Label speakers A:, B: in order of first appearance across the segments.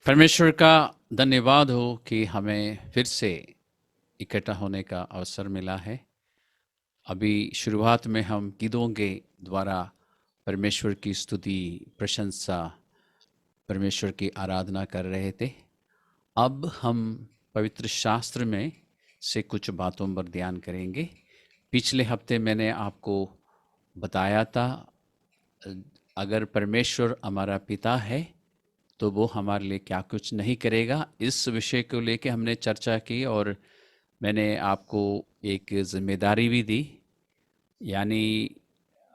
A: परमेश्वर का धन्यवाद हो कि हमें फिर से इकट्ठा होने का अवसर मिला है। अभी शुरुआत में हम गीतों के द्वारा परमेश्वर की स्तुति, प्रशंसा, परमेश्वर की आराधना कर रहे थे। अब हम पवित्र शास्त्र में से कुछ बातों पर ध्यान करेंगे। पिछले हफ्ते मैंने आपको बताया था, अगर परमेश्वर हमारा पिता है तो वो हमारे लिए क्या कुछ नहीं करेगा। इस विषय को लेके हमने चर्चा की और मैंने आपको एक जिम्मेदारी भी दी, यानी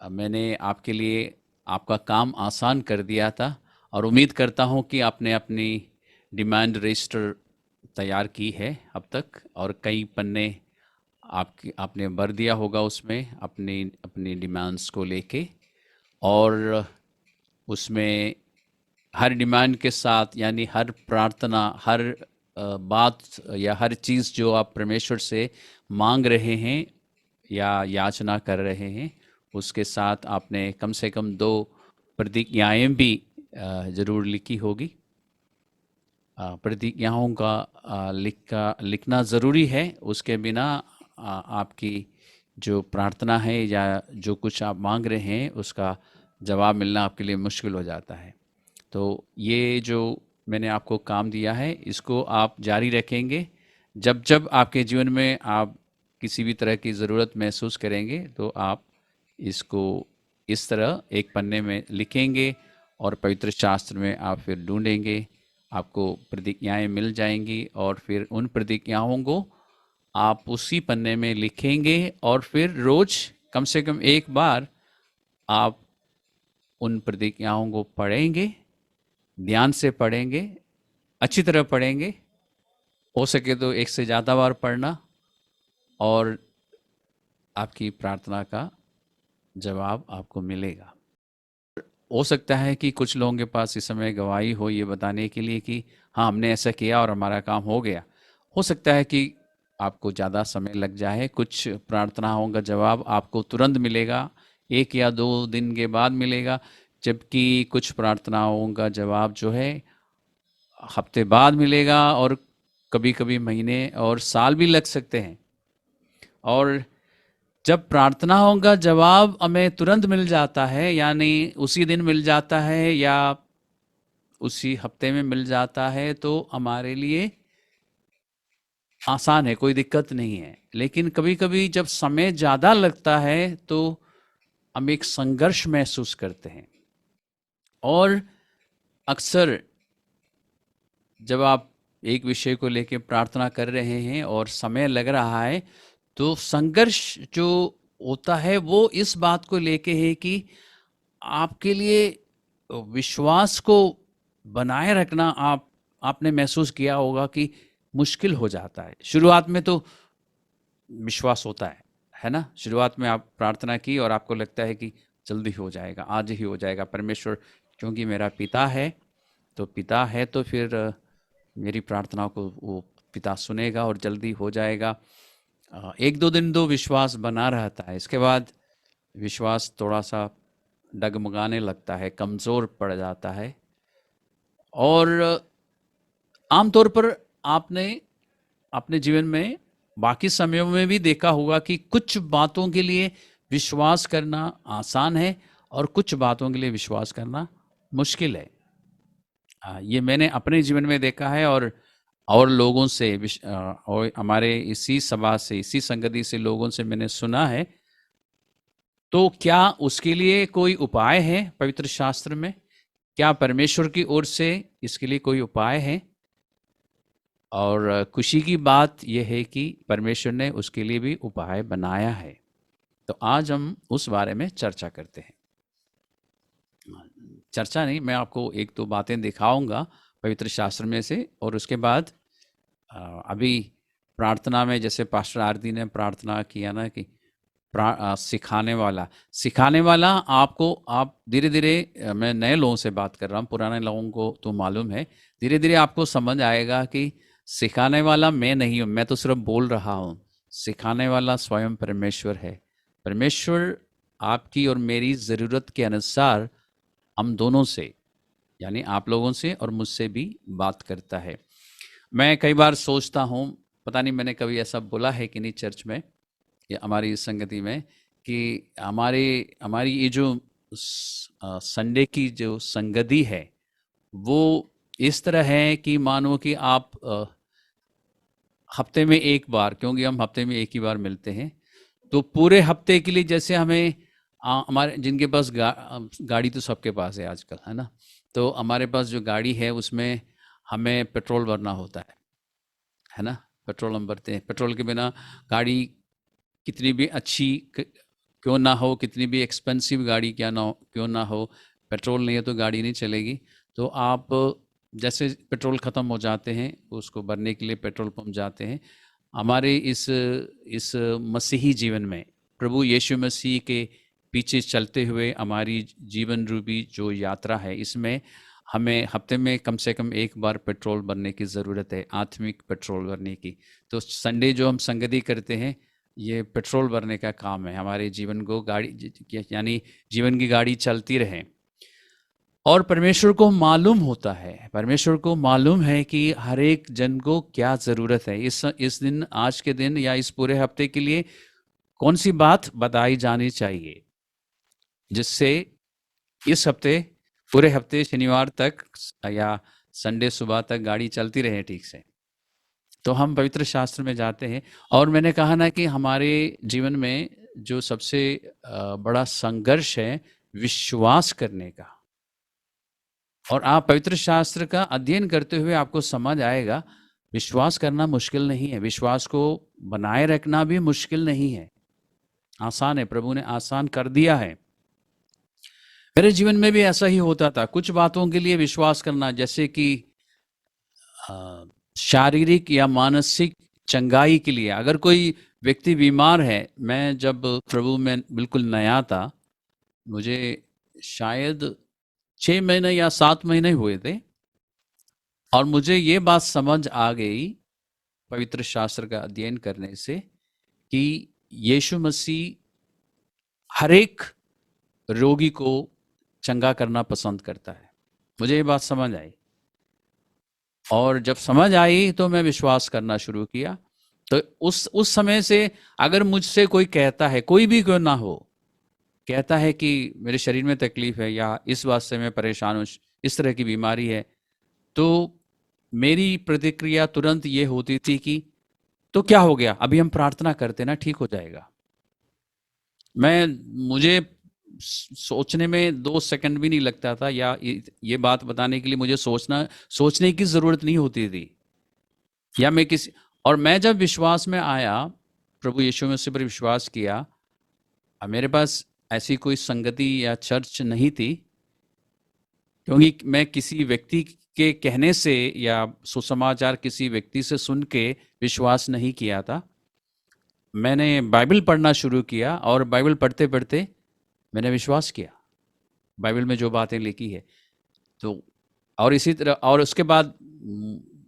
A: मैंने आपके लिए आपका काम आसान कर दिया था और उम्मीद करता हूँ कि आपने अपनी डिमांड रजिस्टर तैयार की है अब तक, और कई पन्ने आपने भर दिया होगा उसमें अपनी अपनी डिमांड्स को लेके। और उसमें हर डिमांड के साथ, यानी हर प्रार्थना, हर बात या हर चीज़ जो आप परमेश्वर से मांग रहे हैं या याचना कर रहे हैं, उसके साथ आपने कम से कम 2 प्रतिज्ञाएँ भी ज़रूर लिखी होगी। प्रतिज्ञाओं का लिखना ज़रूरी है। उसके बिना आपकी जो प्रार्थना है या जो कुछ आप मांग रहे हैं उसका जवाब मिलना आपके लिए मुश्किल हो जाता है। तो ये जो मैंने आपको काम दिया है, इसको आप जारी रखेंगे। जब जब आपके जीवन में आप किसी भी तरह की ज़रूरत महसूस करेंगे तो आप इसको इस तरह एक पन्ने में लिखेंगे और पवित्र शास्त्र में आप फिर ढूंढेंगे, आपको प्रतिज्ञाएं मिल जाएंगी और फिर उन प्रतिज्ञाओं को आप उसी पन्ने में लिखेंगे और फिर रोज कम से कम एक बार आप उन प्रतिज्ञाओं को पढ़ेंगे, ध्यान से पढ़ेंगे, अच्छी तरह पढ़ेंगे। हो सके तो एक से ज़्यादा बार पढ़ना, और आपकी प्रार्थना का जवाब आपको मिलेगा। हो सकता है कि कुछ लोगों के पास इस समय गवाही हो ये बताने के लिए कि हाँ, हमने ऐसा किया और हमारा काम हो गया। हो सकता है कि आपको ज़्यादा समय लग जाए। कुछ प्रार्थनाओं का जवाब आपको तुरंत मिलेगा, 1 या 2 दिन के बाद मिलेगा, जबकि कुछ प्रार्थनाओं का जवाब जो है हफ्ते बाद मिलेगा और कभी-कभी महीने और साल भी लग सकते हैं। और जब प्रार्थनाओं का जवाब हमें तुरंत मिल जाता है, यानी उसी दिन मिल जाता है या उसी हफ्ते में मिल जाता है, तो हमारे लिए आसान है, कोई दिक्कत नहीं है। लेकिन कभी-कभी जब समय ज़्यादा लगता है तो हम एक संघर्ष महसूस करते हैं। और अक्सर जब आप एक विषय को लेकर प्रार्थना कर रहे हैं और समय लग रहा है, तो संघर्ष जो होता है वो इस बात को लेके है कि आपके लिए विश्वास को बनाए रखना आपने महसूस किया होगा कि मुश्किल हो जाता है। शुरुआत में तो विश्वास होता है ना? शुरुआत में आप प्रार्थना की और आपको लगता है कि जल्दी हो जाएगा, आज ही हो जाएगा। परमेश्वर क्योंकि मेरा पिता है, तो पिता है तो फिर मेरी प्रार्थनाओं को वो पिता सुनेगा और जल्दी हो जाएगा। 1-2 दिन तो विश्वास बना रहता है, इसके बाद विश्वास थोड़ा-सा डगमगाने लगता है, कमज़ोर पड़ जाता है। और आमतौर पर आपने अपने जीवन में बाकी समयों में भी देखा होगा कि कुछ बातों के लिए विश्वास करना आसान है और कुछ बातों के लिए विश्वास करना मुश्किल है। ये मैंने अपने जीवन में देखा है और लोगों से और हमारे इसी सभा से, इसी संगति से लोगों से मैंने सुना है। तो क्या उसके लिए कोई उपाय है पवित्र शास्त्र में? क्या परमेश्वर की ओर से इसके लिए कोई उपाय है? और खुशी की बात यह है कि परमेश्वर ने उसके लिए भी उपाय बनाया है। तो आज हम उस बारे में चर्चा करते हैं। चर्चा नहीं, मैं आपको 1-2 बातें दिखाऊंगा पवित्र शास्त्र में से, और उसके बाद अभी प्रार्थना में जैसे पास्टर आरती ने प्रार्थना किया ना कि सिखाने वाला आपको, आप धीरे धीरे, मैं नए लोगों से बात कर रहा हूँ, पुराने लोगों को तो मालूम है, धीरे धीरे आपको समझ आएगा कि सिखाने वाला मैं नहीं हूँ, मैं तो सिर्फ बोल रहा हूँ। सिखाने वाला स्वयं परमेश्वर है। परमेश्वर आपकी और मेरी ज़रूरत के अनुसार हम दोनों से, यानी आप लोगों से और मुझसे भी बात करता है। मैं कई बार सोचता हूँ, पता नहीं मैंने कभी ऐसा बोला है कि नहीं चर्च में या हमारी इस संगति में, कि हमारे हमारी ये जो संडे की जो संगति है वो इस तरह है कि मानो कि आप हफ्ते में एक बार, क्योंकि हम हफ्ते में एक ही बार मिलते हैं, तो पूरे हफ्ते के लिए जैसे हमें हमारे जिनके पास गाड़ी तो सबके पास है आजकल, है ना, तो हमारे पास जो गाड़ी है उसमें हमें पेट्रोल भरना होता है ना, पेट्रोल हम भरते हैं। पेट्रोल के बिना गाड़ी कितनी भी अच्छी क्यों ना हो, कितनी भी एक्सपेंसिव गाड़ी क्या ना हो क्यों ना हो, पेट्रोल नहीं है तो गाड़ी नहीं चलेगी। तो आप जैसे पेट्रोल ख़त्म हो जाते हैं, उसको भरने के लिए पेट्रोल पंप जाते हैं। हमारे इस मसीही जीवन में प्रभु यीशु मसीह के पीछे चलते हुए हमारी जीवन रूपी जो यात्रा है, इसमें हमें हफ्ते में कम से कम एक बार पेट्रोल भरने की ज़रूरत है, आत्मिक पेट्रोल भरने की। तो संडे जो हम संगति करते हैं, ये पेट्रोल भरने का काम है, हमारे जीवन को गाड़ी यानी जीवन की गाड़ी चलती रहे। और परमेश्वर को मालूम होता है, परमेश्वर को मालूम है कि हर एक जन को क्या ज़रूरत है इस दिन, आज के दिन या इस पूरे हफ्ते के लिए कौन सी बात बताई जानी चाहिए, जिससे इस हफ्ते पूरे हफ्ते शनिवार तक या संडे सुबह तक गाड़ी चलती रहे ठीक से। तो हम पवित्र शास्त्र में जाते हैं, और मैंने कहा ना कि हमारे जीवन में जो सबसे बड़ा संघर्ष है विश्वास करने का। और आप पवित्र शास्त्र का अध्ययन करते हुए आपको समझ आएगा, विश्वास करना मुश्किल नहीं है, विश्वास को बनाए रखना भी मुश्किल नहीं है, आसान है, प्रभु ने आसान कर दिया है। मेरे जीवन में भी ऐसा ही होता था, कुछ बातों के लिए विश्वास करना, जैसे कि शारीरिक या मानसिक चंगाई के लिए। अगर कोई व्यक्ति बीमार है, मैं जब प्रभु में बिल्कुल नया था, मुझे शायद 6 महीने या 7 महीने हुए थे, और मुझे ये बात समझ आ गई पवित्र शास्त्र का अध्ययन करने से कि यीशु मसीह हर एक रोगी को चंगा करना पसंद करता है। मुझे ये बात समझ आई, और जब समझ आई तो मैं विश्वास करना शुरू किया। तो उस समय से अगर मुझसे कोई कहता है, कोई भी क्यों ना हो, कहता है कि मेरे शरीर में तकलीफ है या इस बात से मैं परेशान हूँ, इस तरह की बीमारी है, तो मेरी प्रतिक्रिया तुरंत ये होती थी कि तो क्या हो गया, अभी हम प्रार्थना करते ना, ठीक हो जाएगा। मुझे सोचने में 2 सेकंड भी नहीं लगता था, या ये बात बताने के लिए मुझे सोचने की जरूरत नहीं होती थी, या मैं किसी, और मैं जब विश्वास में आया, प्रभु यीशु मसीह पर विश्वास किया, मेरे पास ऐसी कोई संगति या चर्च नहीं थी, क्योंकि मैं किसी व्यक्ति के कहने से या सुसमाचार किसी व्यक्ति से सुन के विश्वास नहीं किया था। मैंने बाइबल पढ़ना शुरू किया, और बाइबल पढ़ते पढ़ते मैंने विश्वास किया बाइबल में जो बातें लिखी है। तो और इसी तरह, और उसके बाद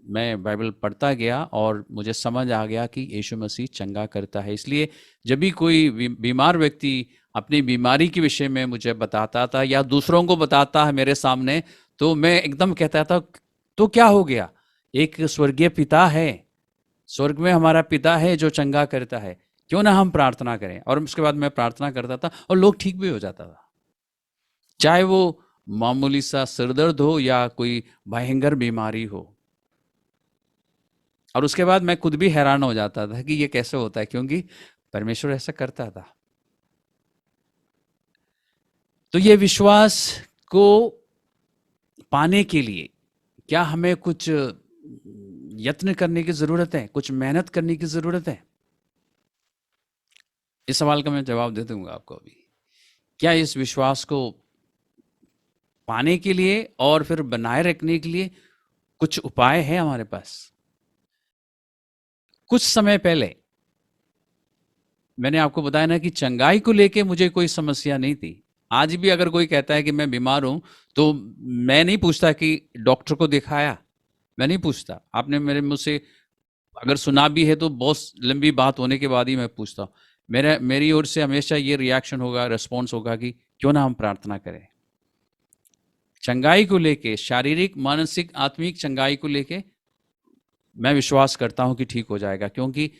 A: मैं बाइबल पढ़ता गया और मुझे समझ आ गया कि यीशु मसीह चंगा करता है। इसलिए जब भी कोई बीमार व्यक्ति अपनी बीमारी के विषय में मुझे बताता था या दूसरों को बताता है मेरे सामने, तो मैं एकदम कहता था, तो क्या हो गया, एक स्वर्गीय पिता है, स्वर्ग में हमारा पिता है जो चंगा करता है, क्यों ना हम प्रार्थना करें। और उसके बाद मैं प्रार्थना करता था और लोग ठीक भी हो जाता था, चाहे वो मामूली सा सिरदर्द हो या कोई भयंकर बीमारी हो। और उसके बाद मैं खुद भी हैरान हो जाता था कि ये कैसे होता है, क्योंकि परमेश्वर ऐसा करता था। तो ये विश्वास को पाने के लिए क्या हमें कुछ यत्न करने की जरूरत है, कुछ मेहनत करने की जरूरत है? इस सवाल का मैं जवाब दे दूंगा आपको अभी। क्या इस विश्वास को पाने के लिए और फिर बनाए रखने के लिए कुछ उपाय है हमारे पास? कुछ समय पहले मैंने आपको बताया ना कि चंगाई को लेके मुझे कोई समस्या नहीं थी। आज भी अगर कोई कहता है कि मैं बीमार हूं, तो मैं नहीं पूछता कि डॉक्टर को दिखाया, मैं नहीं पूछता। आपने मेरे मुझसे अगर सुना भी है तो बहुत लंबी बात होने के बाद ही मैं पूछता हूँ। मेरी ओर से हमेशा ये रिएक्शन होगा, रिस्पॉन्स होगा कि क्यों ना हम प्रार्थना करें। चंगाई को लेके, शारीरिक, मानसिक, आत्मिक चंगाई को लेके मैं विश्वास करता हूं कि ठीक हो जाएगा, क्योंकि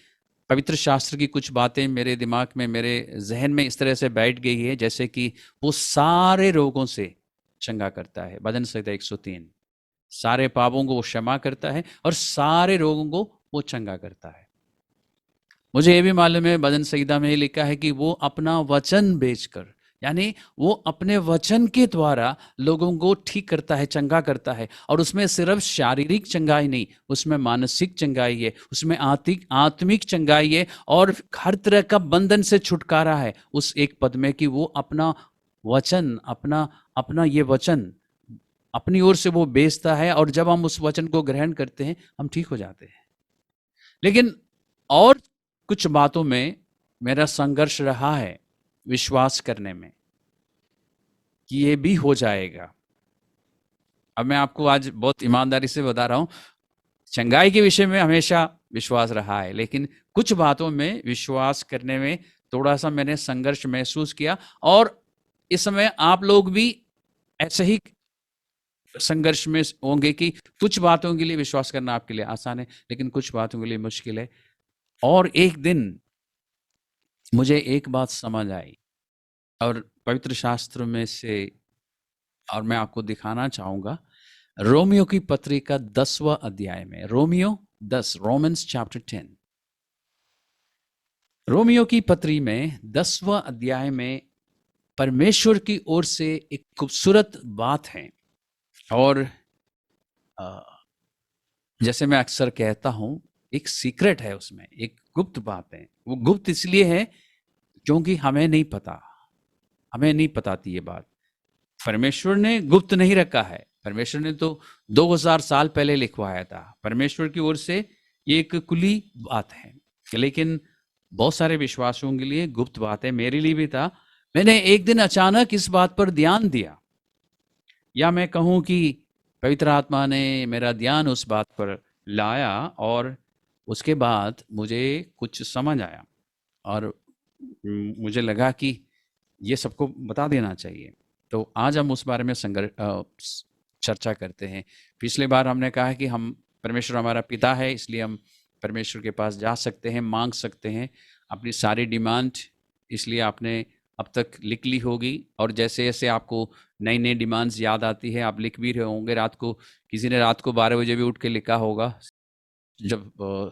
A: पवित्र शास्त्र की कुछ बातें मेरे दिमाग में, मेरे जहन में इस तरह से बैठ गई है, जैसे कि वो सारे रोगों से चंगा करता है। भजन संहिता 103, सारे पापों को वो क्षमा करता है और सारे रोगों को वो चंगा करता है। मुझे ये भी मालूम है, भजन संहिता में लिखा है कि वो अपना वचन बेचकर, यानी वो अपने वचन के द्वारा लोगों को ठीक करता है, चंगा करता है। और उसमें सिर्फ शारीरिक चंगाई नहीं, उसमें मानसिक चंगाई है, उसमें आत्मिक चंगाई है, और हर तरह का बंधन से छुटकारा है उस एक पद में, कि वो अपना वचन, अपना अपना ये वचन अपनी ओर से वो बेचता है, और जब हम उस वचन को ग्रहण करते हैं हम ठीक हो जाते हैं। लेकिन और कुछ बातों में मेरा संघर्ष रहा है विश्वास करने में कि ये भी हो जाएगा। अब मैं आपको आज बहुत ईमानदारी से बता रहा हूं, चंगाई के विषय में हमेशा विश्वास रहा है, लेकिन कुछ बातों में विश्वास करने में थोड़ा सा मैंने संघर्ष महसूस किया। और इस समय आप लोग भी ऐसे ही संघर्ष में होंगे कि कुछ बातों के लिए विश्वास करना आपके लिए आसान है, लेकिन कुछ बातों के लिए मुश्किल है। और एक दिन मुझे एक बात समझ आई, और पवित्र शास्त्र में से, और मैं आपको दिखाना चाहूंगा रोमियो की पत्री का 10वां अध्याय में, रोमियो 10, रोमन्स चैप्टर 10, रोमियो की पत्री में 10वां अध्याय में परमेश्वर की ओर से एक खूबसूरत बात है। और जैसे मैं अक्सर कहता हूं, एक सीक्रेट है उसमें, एक गुप्त बात है। वो गुप्त इसलिए है क्योंकि हमें नहीं पता, हमें नहीं पताती ये बात। परमेश्वर ने गुप्त नहीं रखा है, परमेश्वर ने तो 2000 साल पहले लिखवाया था। परमेश्वर की ओर से ये एक खुली बात है, लेकिन बहुत सारे विश्वासियों के लिए गुप्त बात है, मेरे लिए भी था। मैंने एक दिन अचानक इस बात पर ध्यान दिया, या मैं कहूं कि पवित्र आत्मा ने मेरा ध्यान उस बात पर लाया, और उसके बाद मुझे कुछ समझ आया, और मुझे लगा कि ये सबको बता देना चाहिए। तो आज हम उस बारे में चर्चा करते हैं। पिछले बार हमने कहा कि हम, परमेश्वर हमारा पिता है, इसलिए हम परमेश्वर के पास जा सकते हैं, मांग सकते हैं अपनी सारी डिमांड। इसलिए आपने अब तक लिख ली होगी, और जैसे जैसे आपको नई नई डिमांड्स याद आती है, आप लिख भी रहे होंगे। रात को किसी ने रात को 12 बजे भी उठ के लिखा होगा, जब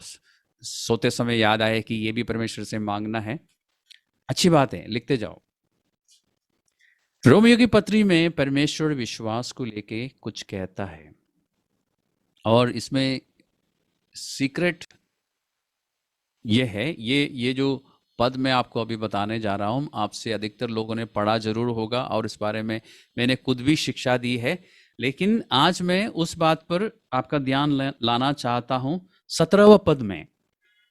A: सोते समय याद आए कि ये भी परमेश्वर से मांगना है। अच्छी बात है, लिखते जाओ। रोमियो की पत्री में परमेश्वर विश्वास को लेके कुछ कहता है, और इसमें सीक्रेट ये है, ये जो पद मैं आपको अभी बताने जा रहा हूं, आपसे अधिकतर लोगों ने पढ़ा जरूर होगा, और इस बारे में मैंने खुद भी शिक्षा दी है। लेकिन आज मैं उस बात पर आपका ध्यान लाना चाहता हूं 17वां पद में,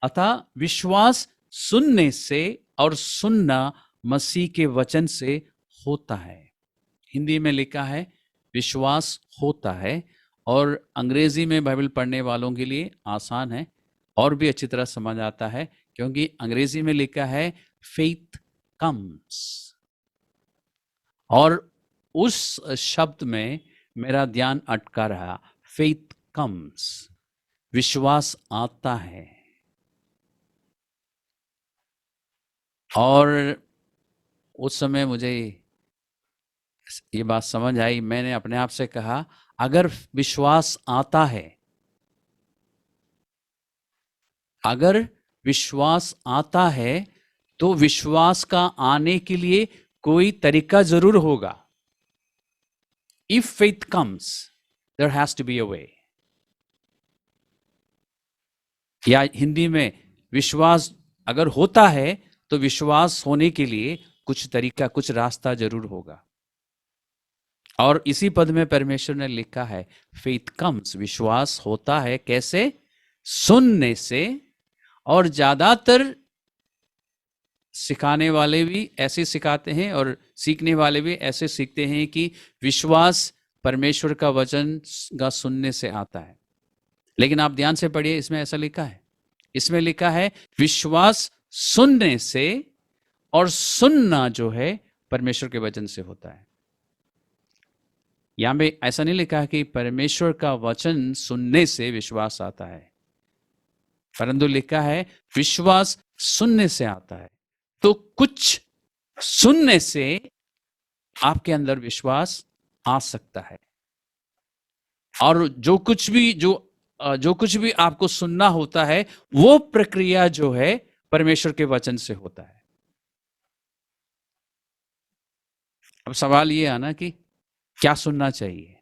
A: अतः विश्वास सुनने से, और सुनना मसीह के वचन से होता है। हिंदी में लिखा है विश्वास होता है, और अंग्रेजी में बाइबल पढ़ने वालों के लिए आसान है, और भी अच्छी तरह समझ आता है, क्योंकि अंग्रेजी में लिखा है फेथ कम्स। और उस शब्द में मेरा ध्यान अटका रहा, फेथ कम्स, विश्वास आता है। और उस समय मुझे ये बात समझ आई, मैंने अपने आप से कहा, अगर विश्वास आता है, अगर विश्वास आता है, तो विश्वास का आने के लिए कोई तरीका जरूर होगा। If faith comes, there has to be a way. या हिंदी में, विश्वास अगर होता है तो विश्वास होने के लिए कुछ तरीका, कुछ रास्ता जरूर होगा। और इसी पद में परमेश्वर ने लिखा है फेथ कम्स, विश्वास होता है। कैसे? सुनने से। और ज्यादातर सिखाने वाले भी ऐसे सिखाते हैं, और सीखने वाले भी ऐसे सीखते हैं कि विश्वास परमेश्वर का वचन का सुनने से आता है। लेकिन आप ध्यान से पढ़िए, इसमें ऐसा लिखा है, इसमें लिखा है विश्वास सुनने से, और सुनना जो है परमेश्वर के वचन से होता है। यहाँ पे ऐसा नहीं लिखा है कि परमेश्वर का वचन सुनने से विश्वास आता है, परंतु लिखा है विश्वास सुनने से आता है। तो कुछ सुनने से आपके अंदर विश्वास आ सकता है, और जो कुछ भी आपको सुनना होता है, वो प्रक्रिया जो है परमेश्वर के वचन से होता है। अब सवाल ये आना कि क्या सुनना चाहिए।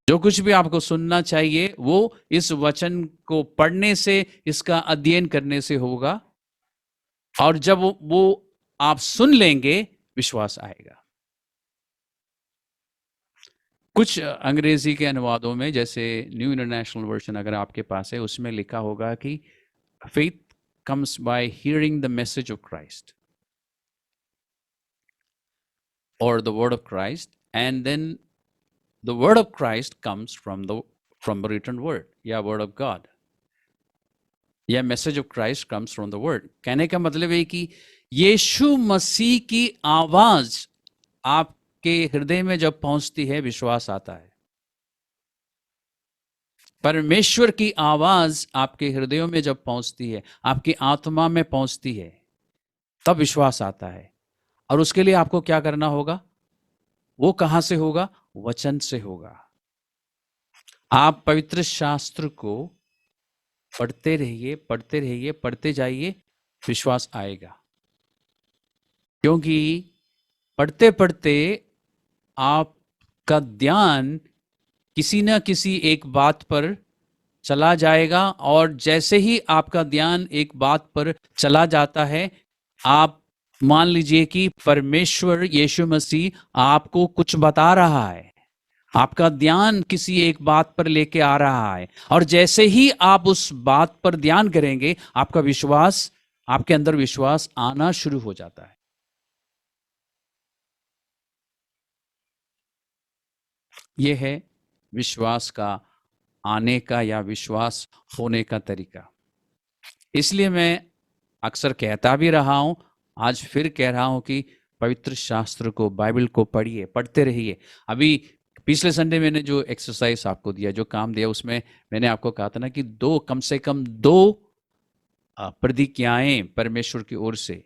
A: जो कुछ भी आपको सुनना चाहिए वो इस वचन को पढ़ने से, इसका अध्ययन करने से होगा, और जब वो आप सुन लेंगे, विश्वास आएगा। कुछ अंग्रेजी के अनुवादों में, जैसे न्यू इंटरनेशनल वर्जन अगर आपके पास है, उसमें लिखा होगा कि faith comes by hearing the message of Christ और the word of Christ, and then the word of Christ comes from the written word या वर्ड ऑफ गॉड, या message of Christ comes from the word. कहने का मतलब है कि यीशु मसीह की आवाज आपके हृदय में जब पहुंचती है, विश्वास आता है। परमेश्वर की आवाज आपके हृदयों में जब पहुंचती है, आपकी आत्मा में पहुंचती है, तब विश्वास आता है। और उसके लिए आपको क्या करना होगा? वो कहां से होगा? वचन से होगा। आप पवित्र शास्त्र को पढ़ते रहिए, पढ़ते रहिए, पढ़ते जाइए, विश्वास आएगा। क्योंकि पढ़ते पढ़ते आपका ध्यान किसी न किसी एक बात पर चला जाएगा, और जैसे ही आपका ध्यान एक बात पर चला जाता है, आप मान लीजिए कि परमेश्वर यीशु मसीह आपको कुछ बता रहा है, आपका ध्यान किसी एक बात पर लेके आ रहा है, और जैसे ही आप उस बात पर ध्यान करेंगे, आपका विश्वास, आपके अंदर विश्वास आना शुरू हो जाता है। यह है विश्वास का आने का या विश्वास होने का तरीका। इसलिए मैं अक्सर कहता भी रहा हूं, आज फिर कह रहा हूं कि पवित्र शास्त्र को, बाइबल को पढ़िए, पढ़ते रहिए। अभी पिछले संडे मैंने जो एक्सरसाइज आपको दिया, जो काम दिया, उसमें मैंने आपको कहा था ना कि कम से कम दो प्रतिज्ञाएं परमेश्वर की ओर से,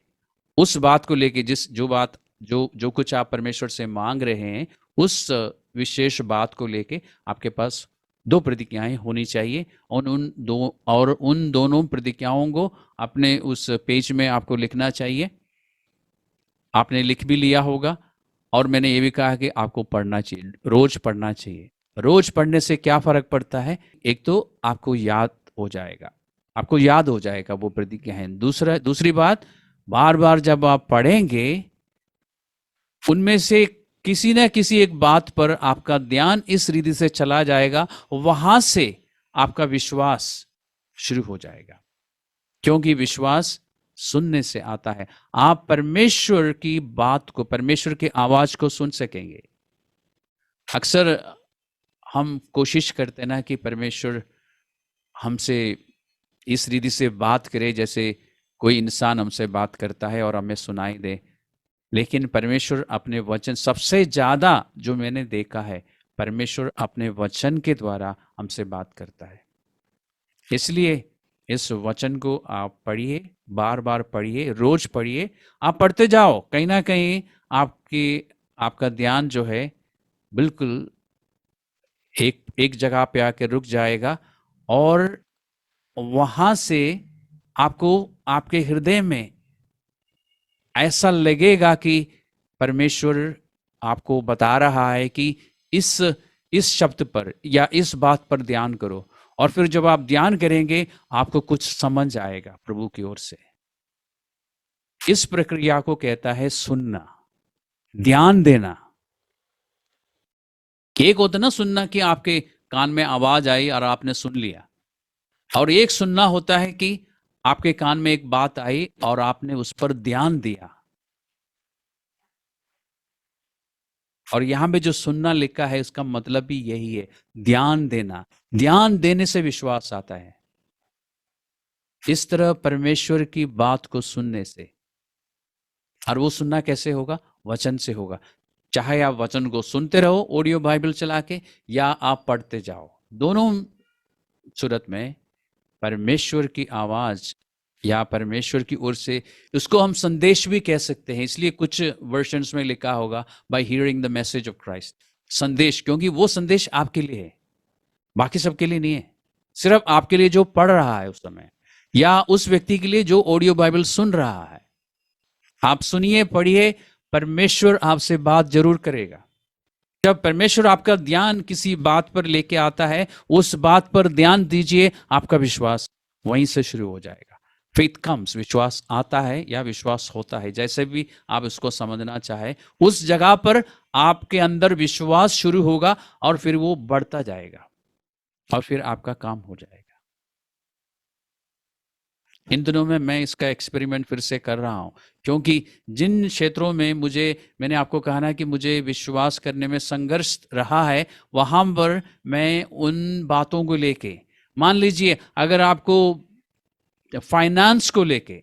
A: उस बात को लेके, जो कुछ आप परमेश्वर से मांग रहे हैं, उस विशेष बात को लेके आपके पास दो प्रतिज्ञाएं होनी चाहिए। और उन दोनों प्रतिज्ञाओं को अपने उस पेज में आपको लिखना चाहिए। आपने लिख भी लिया होगा, और मैंने ये भी कहा कि आपको पढ़ना चाहिए, रोज पढ़ना चाहिए। रोज पढ़ने से क्या फर्क पड़ता है? एक तो आपको याद हो जाएगा, आपको याद हो जाएगा वो प्रतिज्ञा है। दूसरी बात, बार बार जब आप पढ़ेंगे, उनमें से किसी न किसी एक बात पर आपका ध्यान इस रीति से चला जाएगा, वहां से आपका विश्वास शुरू हो जाएगा। क्योंकि विश्वास सुनने से आता है। आप परमेश्वर की बात को, परमेश्वर की आवाज को सुन सकेंगे। अक्सर हम कोशिश करते हैं ना कि परमेश्वर हमसे इस रीति से बात करे जैसे कोई इंसान हमसे बात करता है और हमें सुनाई दे। लेकिन परमेश्वर अपने वचन, सबसे ज्यादा जो मैंने देखा है, परमेश्वर अपने वचन के द्वारा हमसे बात करता है। इसलिए इस वचन को आप पढ़िए, बार बार पढ़िए, रोज पढ़िए। आप पढ़ते जाओ, कहीं ना कहीं आपका ध्यान जो है बिल्कुल एक एक जगह पे आके रुक जाएगा, और वहां से आपको, आपके हृदय में ऐसा लगेगा कि परमेश्वर आपको बता रहा है कि इस शब्द पर या इस बात पर ध्यान करो। और फिर जब आप ध्यान करेंगे, आपको कुछ समझ आएगा प्रभु की ओर से। इस प्रक्रिया को कहता है सुनना, ध्यान देना। एक होता ना सुनना कि आपके कान में आवाज आई और आपने सुन लिया, और एक सुनना होता है कि आपके कान में एक बात आई और आपने उस पर ध्यान दिया। और यहां पे जो सुनना लिखा है, इसका मतलब भी यही है, ध्यान देना। ध्यान देने से विश्वास आता है। इस तरह परमेश्वर की बात को सुनने से। और वो सुनना कैसे होगा? वचन से होगा। चाहे आप वचन को सुनते रहो ऑडियो बाइबल चला के, या आप पढ़ते जाओ, दोनों सूरत में परमेश्वर की आवाज या परमेश्वर की ओर से, उसको हम संदेश भी कह सकते हैं। इसलिए कुछ वर्शंस में लिखा होगा bye hearing the message of Christ, संदेश, क्योंकि वो संदेश आपके लिए है, बाकी सबके लिए नहीं है। सिर्फ आपके लिए जो पढ़ रहा है उस समय, या उस व्यक्ति के लिए जो ऑडियो बाइबल सुन रहा है। आप सुनिए, पढ़िए, परमेश्वर आपसे बात जरूर करेगा। जब परमेश्वर आपका ध्यान किसी बात पर लेके आता है, उस बात पर ध्यान दीजिए, आपका विश्वास वहीं से शुरू हो जाएगा। फेथ कम्स, विश्वास आता है या विश्वास होता है, जैसे भी आप इसको समझना चाहे, उस जगह पर आपके अंदर विश्वास शुरू होगा और फिर वो बढ़ता जाएगा और फिर आपका काम हो जाएगा। इन दिनों में मैं इसका एक्सपेरिमेंट फिर से कर रहा हूं, क्योंकि जिन क्षेत्रों में मैंने आपको कहा ना कि मुझे विश्वास करने में संघर्ष रहा है, वहां पर मैं उन बातों को लेके, मान लीजिए अगर आपको फाइनेंस को लेके,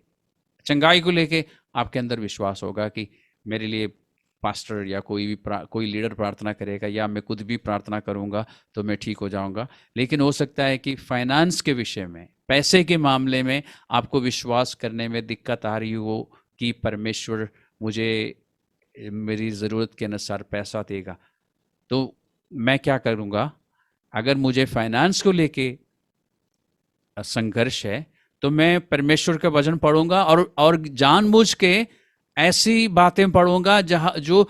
A: चंगाई को लेके आपके अंदर विश्वास होगा कि मेरे लिए पास्टर या कोई लीडर प्रार्थना करेगा, या मैं खुद भी प्रार्थना करूंगा तो मैं ठीक हो जाऊंगा। लेकिन हो सकता है कि फाइनेंस के विषय में, पैसे के मामले में आपको विश्वास करने में दिक्कत आ रही हो कि परमेश्वर मुझे मेरी ज़रूरत के अनुसार पैसा देगा। तो मैं क्या करूंगा, अगर मुझे फाइनेंस को लेके संघर्ष है, तो मैं परमेश्वर का वचन पढ़ूंगा और जानबूझ के ऐसी बातें पढ़ूंगा जो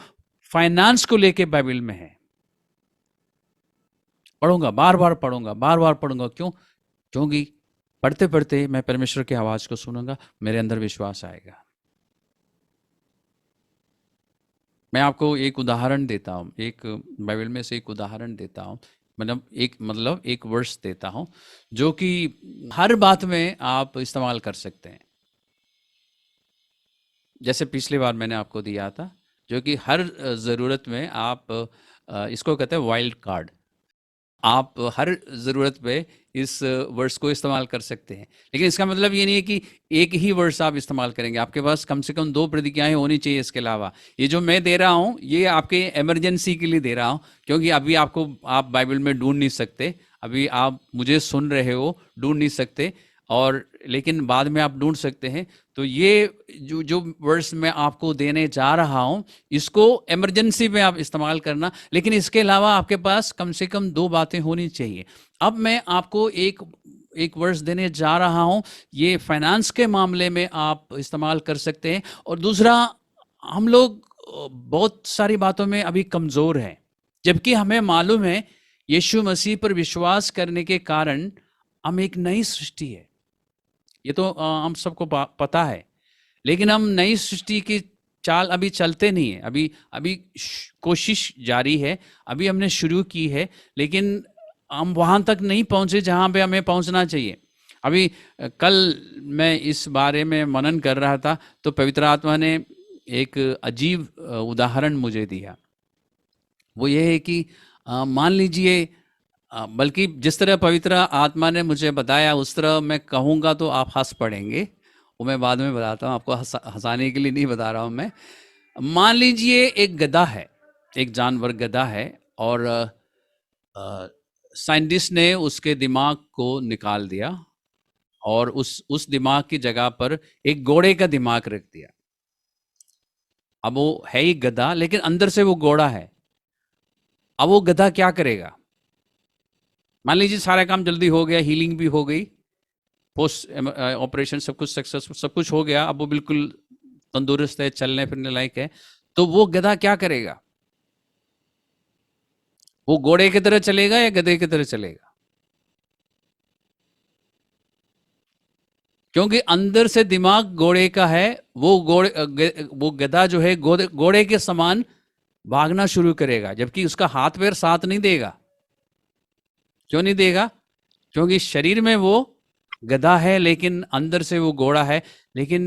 A: फाइनेंस को लेके बाइबल में है। पढ़ूंगा, बार बार पढ़ूंगा, बार बार पढ़ूंगा। क्यों? क्योंकि पढ़ते पढ़ते मैं परमेश्वर की आवाज को सुनूंगा, मेरे अंदर विश्वास आएगा। मैं आपको एक उदाहरण देता हूं, एक बाइबल में से एक उदाहरण देता हूं, मतलब एक वर्स देता हूं जो कि हर बात में आप इस्तेमाल कर सकते हैं। जैसे पिछली बार मैंने आपको दिया था, जो कि हर ज़रूरत में आप इसको कहते हैं वाइल्ड कार्ड। आप हर ज़रूरत पे इस वर्ड्स को इस्तेमाल कर सकते हैं। लेकिन इसका मतलब ये नहीं है कि एक ही वर्ड्स आप इस्तेमाल करेंगे, आपके पास कम से कम 2 प्रतिज्ञाएँ होनी चाहिए इसके अलावा। ये जो मैं दे रहा हूँ, ये आपके इमरजेंसी के लिए दे रहा हूँ, क्योंकि अभी आप बाइबल में ढूँढ नहीं सकते। अभी आप मुझे सुन रहे हो, ढूँढ नहीं सकते, और लेकिन बाद में आप ढूँढ सकते हैं। तो ये जो वर्ड्स मैं आपको देने जा रहा हूँ, इसको इमरजेंसी में आप इस्तेमाल करना, लेकिन इसके अलावा आपके पास कम से कम 2 बातें होनी चाहिए। अब मैं आपको एक वर्ड्स देने जा रहा हूँ, ये फाइनेंस के मामले में आप इस्तेमाल कर सकते हैं। और दूसरा, हम लोग बहुत सारी बातों में अभी कमज़ोर हैं, जबकि हमें मालूम है यीशु मसीह पर विश्वास करने के कारण हम एक नई सृष्टि है। ये तो हम सबको पता है, लेकिन हम नई सृष्टि की चाल अभी चलते नहीं है। अभी अभी कोशिश जारी है, अभी हमने शुरू की है, लेकिन हम वहाँ तक नहीं पहुँचे जहाँ पे हमें पहुँचना चाहिए। अभी कल मैं इस बारे में मनन कर रहा था, तो पवित्र आत्मा ने एक अजीब उदाहरण मुझे दिया। वो ये है कि मान लीजिए, बल्कि जिस तरह पवित्र आत्मा ने मुझे बताया उस तरह मैं कहूँगा तो आप हंस पड़ेंगे, वो मैं बाद में बताता हूँ आपको, हंसाने के लिए नहीं बता रहा हूँ मैं। मान लीजिए एक गधा है, एक जानवर गधा है, और साइंटिस्ट ने उसके दिमाग को निकाल दिया और उस दिमाग की जगह पर एक घोड़े का दिमाग रख दिया। अब वो है ही गधा, लेकिन अंदर से वो घोड़ा है। अब वो गधा क्या करेगा? मान लीजिए सारा काम जल्दी हो गया, हीलिंग भी हो गई, पोस्ट ऑपरेशन सब कुछ सक्सेसफुल, सब कुछ हो गया, अब वो बिल्कुल तंदुरुस्त है, चलने फिरने लायक है। तो वो गधा क्या करेगा? वो घोड़े की तरह चलेगा या गधे की तरह चलेगा? क्योंकि अंदर से दिमाग घोड़े का है, वो गधा जो है घोड़े के समान भागना शुरू करेगा, जबकि उसका हाथ पैर साथ नहीं देगा। क्यों नहीं देगा? क्योंकि शरीर में वो गधा है, लेकिन अंदर से वो घोड़ा है। लेकिन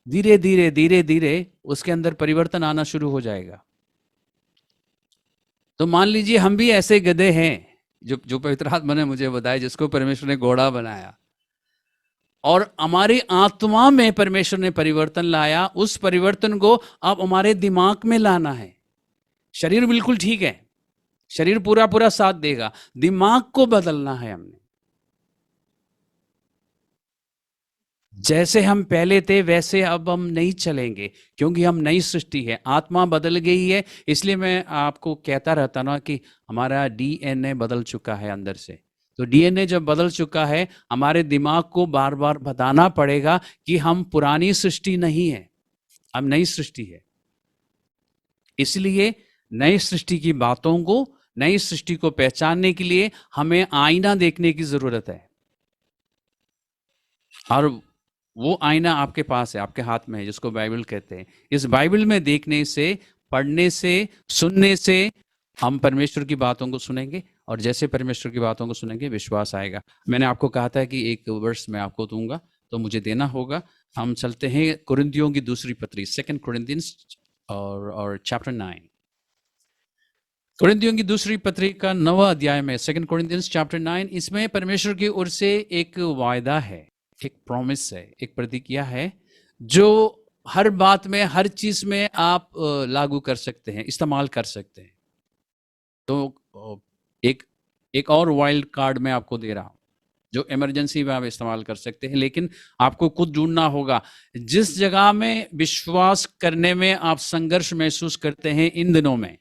A: धीरे धीरे धीरे धीरे उसके अंदर परिवर्तन आना शुरू हो जाएगा। तो मान लीजिए हम भी ऐसे गधे हैं, जो पवित्र आत्मा ने मुझे बताया, जिसको परमेश्वर ने घोड़ा बनाया। और हमारी आत्मा में परमेश्वर ने परिवर्तन लाया। उस परिवर्तन को अब हमारे दिमाग में लाना है। शरीर बिल्कुल ठीक है, शरीर पूरा पूरा साथ देगा, दिमाग को बदलना है हमने। जैसे हम पहले थे वैसे अब हम नहीं चलेंगे, क्योंकि हम नई सृष्टि है, आत्मा बदल गई है। इसलिए मैं आपको कहता रहता ना कि हमारा डीएनए बदल चुका है अंदर से। तो डीएनए जब बदल चुका है, हमारे दिमाग को बार बार बताना पड़ेगा कि हम पुरानी सृष्टि नहीं है, हम नई सृष्टि है। इसलिए नई सृष्टि की बातों को, नई सृष्टि को पहचानने के लिए हमें आईना देखने की जरूरत है। और वो आईना आपके पास है, आपके हाथ में है, जिसको बाइबल कहते हैं। इस बाइबल में देखने से, पढ़ने से, सुनने से हम परमेश्वर की बातों को सुनेंगे, और जैसे परमेश्वर की बातों को सुनेंगे विश्वास आएगा। मैंने आपको कहा था कि एक वर्ष मैं आपको दूंगा, तो मुझे देना होगा। हम चलते हैं कुरिन्थियों की दूसरी पत्री, 2 Corinthians और चैप्टर 9। कुरिन्थियों की दूसरी पत्री का 9वां अध्याय में 2 Corinthians चैप्टर 9, इसमें परमेश्वर की ओर से एक वायदा है, एक प्रॉमिस है, एक प्रतिज्ञा है, जो हर बात में, हर चीज में आप लागू कर सकते हैं, इस्तेमाल कर सकते हैं। तो एक एक और वाइल्ड कार्ड मैं आपको दे रहा हूं, जो इमरजेंसी में आप इस्तेमाल कर सकते हैं, लेकिन आपको खुद ढूंढना होगा। जिस जगह में विश्वास करने में आप संघर्ष महसूस करते हैं इन दिनों में,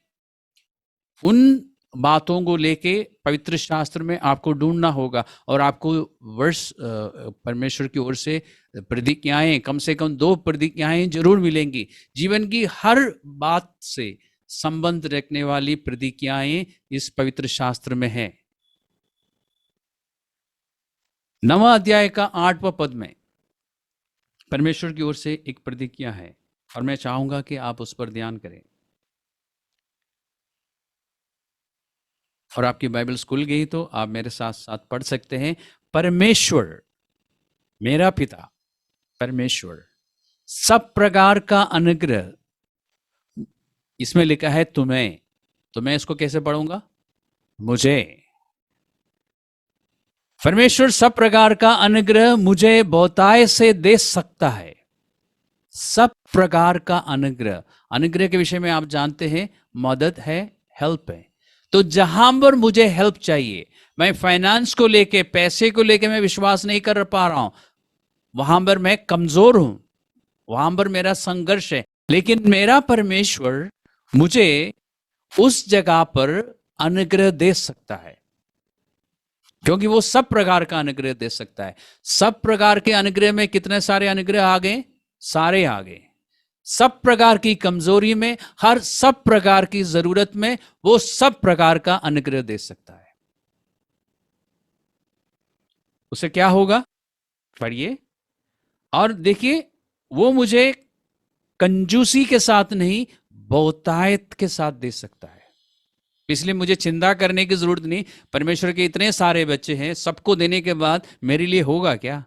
A: उन बातों को लेके पवित्र शास्त्र में आपको ढूंढना होगा, और आपको वर्ष परमेश्वर की ओर से प्रतिज्ञाएं, कम से कम 2 प्रतिज्ञाएं जरूर मिलेंगी। जीवन की हर बात से संबंध रखने वाली प्रतिज्ञाएं इस पवित्र शास्त्र में है। 9वां अध्याय का 8वां पद में परमेश्वर की ओर से एक प्रतिज्ञा है, और मैं चाहूंगा कि आप उस पर ध्यान करें। और आपकी बाइबल स्कूल गई तो आप मेरे साथ साथ पढ़ सकते हैं। परमेश्वर मेरा पिता, परमेश्वर सब प्रकार का अनुग्रह, इसमें लिखा है तुम्हें, तो मैं इसको कैसे पढ़ूंगा? मुझे। परमेश्वर सब प्रकार का अनुग्रह मुझे बहुतायत से दे सकता है। सब प्रकार का अनुग्रह, अनुग्रह के विषय में आप जानते हैं, मदद है, हेल्प है। तो जहां पर मुझे हेल्प चाहिए, मैं फाइनेंस को लेके, पैसे को लेके मैं विश्वास नहीं कर पा रहा हूं, वहां पर मैं कमजोर हूं, वहां पर मेरा संघर्ष है, लेकिन मेरा परमेश्वर मुझे उस जगह पर अनुग्रह दे सकता है, क्योंकि वो सब प्रकार का अनुग्रह दे सकता है। सब प्रकार के अनुग्रह में कितने सारे अनुग्रह आ गए? सारे आ गए। सब प्रकार की कमजोरी में, हर सब प्रकार की जरूरत में वो सब प्रकार का अनुग्रह दे सकता है। उसे क्या होगा? पढ़िए और देखिए, वो मुझे कंजूसी के साथ नहीं, बहुतायत के साथ दे सकता है। इसलिए मुझे चिंता करने की जरूरत नहीं। परमेश्वर के इतने सारे बच्चे हैं, सबको देने के बाद मेरे लिए होगा क्या?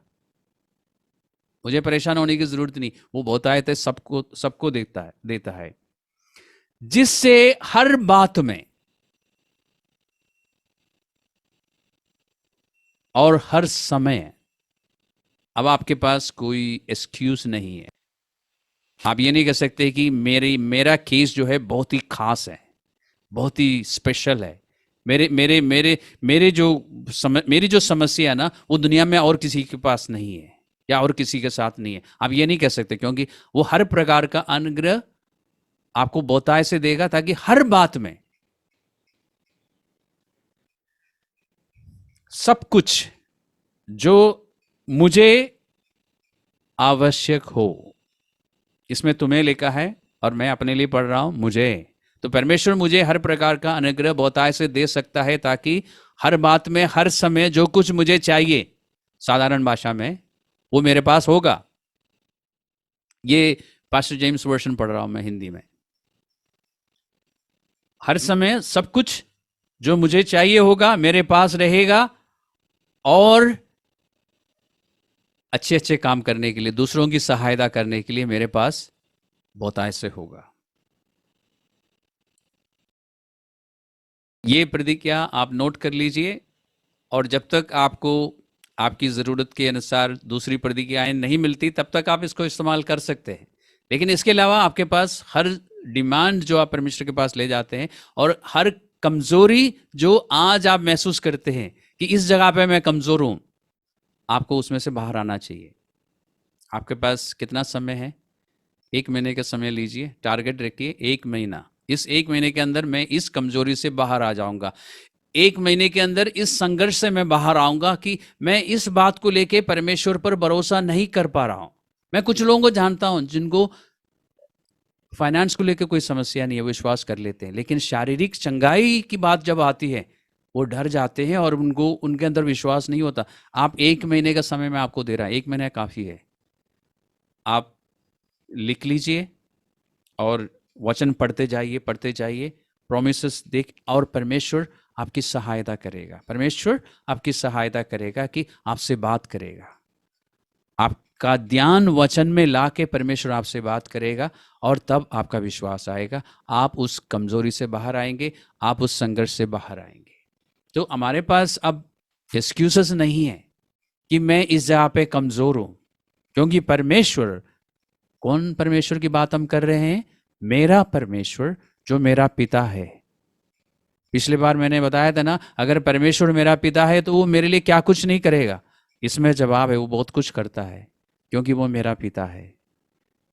A: मुझे परेशान होने की जरूरत नहीं। वो बहुतायत है, सबको सबको देता है, जिससे हर बात में और हर समय अब आपके पास कोई एक्सक्यूज नहीं है। आप ये नहीं कह सकते कि मेरा केस जो है बहुत ही खास है, बहुत ही स्पेशल है। मेरे मेरे मेरे मेरे जो मेरी जो समस्या है ना, वो दुनिया में और किसी के पास नहीं है, या और किसी के साथ नहीं है। आप ये नहीं कह सकते, क्योंकि वो हर प्रकार का अनुग्रह आपको बहुतायत से देगा, ताकि हर बात में सब कुछ जो मुझे आवश्यक हो, इसमें तुम्हें लिखा है और मैं अपने लिए पढ़ रहा हूं, मुझे। तो परमेश्वर मुझे हर प्रकार का अनुग्रह बहुतायत से दे सकता है, ताकि हर बात में, हर समय जो कुछ मुझे चाहिए, साधारण भाषा में, वो मेरे पास होगा। ये पास्टर जेम्स वर्शन पढ़ रहा हूं मैं हिंदी में। हर समय सब कुछ जो मुझे चाहिए होगा मेरे पास रहेगा, और अच्छे अच्छे काम करने के लिए, दूसरों की सहायता करने के लिए मेरे पास बहुतायत से होगा। ये प्रतिज्ञा आप नोट कर लीजिए, और जब तक आपको आपकी ज़रूरत के अनुसार दूसरी प्रतिक्रियाएं नहीं मिलती, तब तक आप इसको इस्तेमाल कर सकते हैं। लेकिन इसके अलावा आपके पास हर डिमांड जो आप परमेश्वर के पास ले जाते हैं, और हर कमजोरी जो आज आप महसूस करते हैं कि इस जगह पे मैं कमजोर हूं, आपको उसमें से बाहर आना चाहिए। आपके पास कितना समय है? 1 महीने का समय लीजिए, टारगेट रखिए 1 महीना। इस 1 महीने के अंदर मैं इस कमजोरी से बाहर आ जाऊंगा। 1 महीने के अंदर इस संघर्ष से मैं बाहर आऊंगा कि मैं इस बात को लेके परमेश्वर पर भरोसा नहीं कर पा रहा हूं। मैं कुछ लोगों को जानता हूं जिनको फाइनेंस को लेकर कोई समस्या नहीं है, विश्वास कर लेते हैं, लेकिन शारीरिक चंगाई की बात जब आती है वो डर जाते हैं और उनको उनके अंदर विश्वास नहीं होता। आप 1 महीने का समय मैं आपको दे रहा हूं, 1 महीना काफ़ी है। आप लिख लीजिए और वचन पढ़ते जाइए, प्रोमिसेस देख, और परमेश्वर आपकी सहायता करेगा। परमेश्वर आपकी सहायता करेगा कि आपसे बात करेगा, आपका ध्यान वचन में ला के परमेश्वर आपसे बात करेगा, और तब आपका विश्वास आएगा, आप उस कमजोरी से बाहर आएंगे, आप उस संघर्ष से बाहर आएंगे। तो हमारे पास अब एक्सक्यूजेस नहीं है कि मैं इस जगह पे कमजोर हूं, क्योंकि परमेश्वर, कौन परमेश्वर की बात हम कर रहे हैं? मेरा परमेश्वर जो मेरा पिता है। पिछली बार मैंने बताया था ना, अगर परमेश्वर मेरा पिता है तो वो मेरे लिए क्या कुछ नहीं करेगा। इसमें जवाब है, वो बहुत कुछ करता है, क्योंकि वो मेरा पिता है।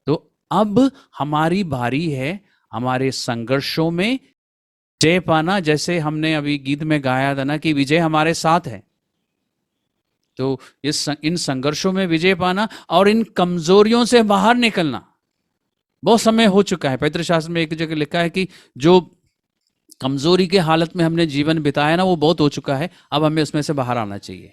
A: तो अब हमारी बारी है हमारे संघर्षों में विजय पाना। जैसे हमने अभी गीत में गाया था ना कि विजय हमारे साथ है। तो इन संघर्षों में विजय पाना और इन कमजोरियों से बाहर निकलना। बहुत समय हो चुका है, पवित्र शास्त्र में एक जगह लिखा है कि जो कमजोरी के हालत में हमने जीवन बिताया ना, वो बहुत हो चुका है, अब हमें उसमें से बाहर आना चाहिए।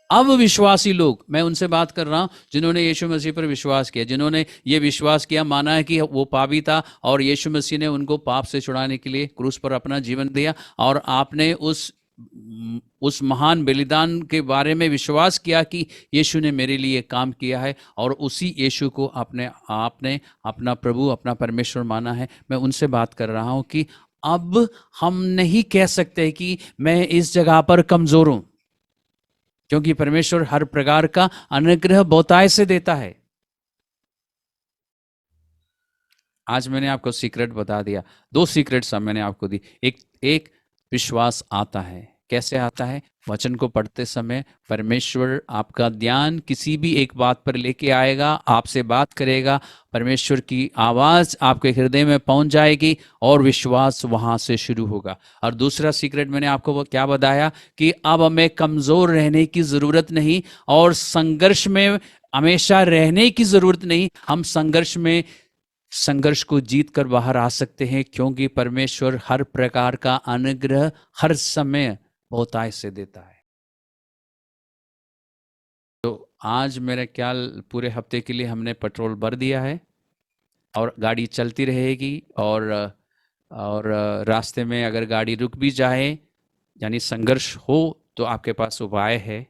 A: अब विश्वासी लोग, मैं उनसे बात कर रहा हूं जिन्होंने यीशु मसीह पर विश्वास किया, जिन्होंने ये विश्वास किया, माना है कि वो पापी था और यीशु मसीह ने उनको पाप से छुड़ाने के लिए क्रूस पर अपना जीवन दिया, और आपने उस महान बलिदान के बारे में विश्वास किया कि यीशु ने मेरे लिए काम किया है, और उसी यीशु को आपने अपना प्रभु, अपना परमेश्वर माना है। मैं उनसे बात कर रहा हूं कि अब हम नहीं कह सकते कि मैं इस जगह पर कमजोर हूं, क्योंकि परमेश्वर हर प्रकार का अनुग्रह बहुतायत से देता है। आज मैंने आपको सीक्रेट बता दिया, 2 सीक्रेट्स मैंने आपको दी। एक विश्वास आता है। कैसे आता है? वचन को पढ़ते समय परमेश्वर आपका ध्यान किसी भी एक बात पर लेके आएगा, आपसे बात करेगा, परमेश्वर की आवाज आपके हृदय में पहुंच जाएगी और विश्वास वहां से शुरू होगा। और दूसरा सीक्रेट मैंने आपको वो क्या बताया कि अब हमें कमजोर रहने की जरूरत नहीं और संघर्ष में हमेशा रहने की जरूरत नहीं। हम संघर्ष को जीत कर बाहर आ सकते हैं, क्योंकि परमेश्वर हर प्रकार का अनुग्रह हर समय बहुतायत से देता है। तो आज मेरा ख्याल पूरे हफ्ते के लिए हमने पेट्रोल भर दिया है और गाड़ी चलती रहेगी। और रास्ते में अगर गाड़ी रुक भी जाए, यानी संघर्ष हो, तो आपके पास उपाय है।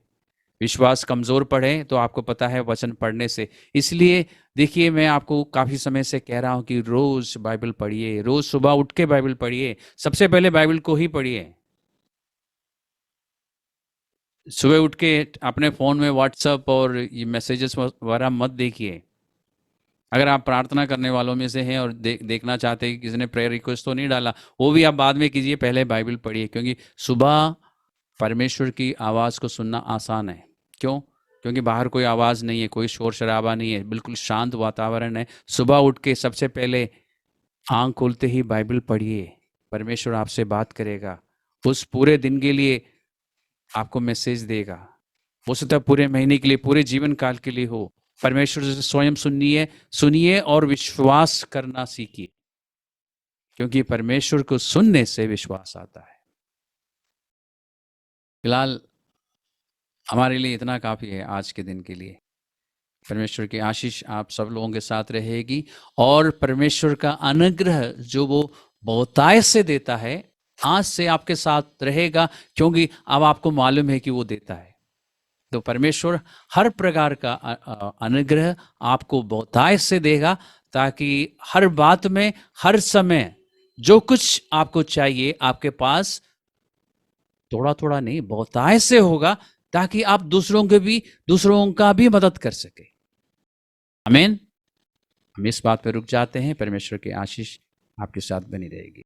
A: विश्वास कमज़ोर पड़े तो आपको पता है वचन पढ़ने से। इसलिए देखिए, मैं आपको काफ़ी समय से कह रहा हूँ कि रोज़ बाइबल पढ़िए, रोज़ सुबह उठ के बाइबल पढ़िए। सबसे पहले बाइबल को ही पढ़िए। सुबह उठ के अपने फ़ोन में व्हाट्सएप और ये मैसेजेस वगैरह मत देखिए। अगर आप प्रार्थना करने वालों में से हैं और देखना चाहते हैं कि किसी ने प्रेयर रिक्वेस्ट तो नहीं डाला, वो भी आप बाद में कीजिए, पहले बाइबल पढ़िए। क्योंकि सुबह परमेश्वर की आवाज़ को सुनना आसान है। क्यों? क्योंकि बाहर कोई आवाज़ नहीं है, कोई शोर शराबा नहीं है, बिल्कुल शांत वातावरण है। सुबह उठ के सबसे पहले आँख खोलते ही बाइबल पढ़िए, परमेश्वर आपसे बात करेगा। उस पूरे दिन के लिए आपको मैसेज देगा। हो सकता है पूरे महीने के लिए, पूरे जीवन काल के लिए हो। परमेश्वर से स्वयं सुनिए और विश्वास करना सीखिए, क्योंकि परमेश्वर को सुनने से विश्वास आता है। फिलहाल हमारे लिए इतना काफ़ी है आज के दिन के लिए। परमेश्वर की आशीष आप सब लोगों के साथ रहेगी, और परमेश्वर का अनुग्रह जो वो बहुतायत से देता है, आज से आपके साथ रहेगा, क्योंकि अब आपको मालूम है कि वो देता है। तो परमेश्वर हर प्रकार का अनुग्रह आपको बहुतायत से देगा, ताकि हर बात में, हर समय जो कुछ आपको चाहिए आपके पास थोड़ा थोड़ा नहीं, बहुतायत से होगा, ताकि आप दूसरों का भी मदद कर सके। आमीन। हम इस बात पर रुक जाते हैं। परमेश्वर की आशीष आपके साथ बनी रहेगी।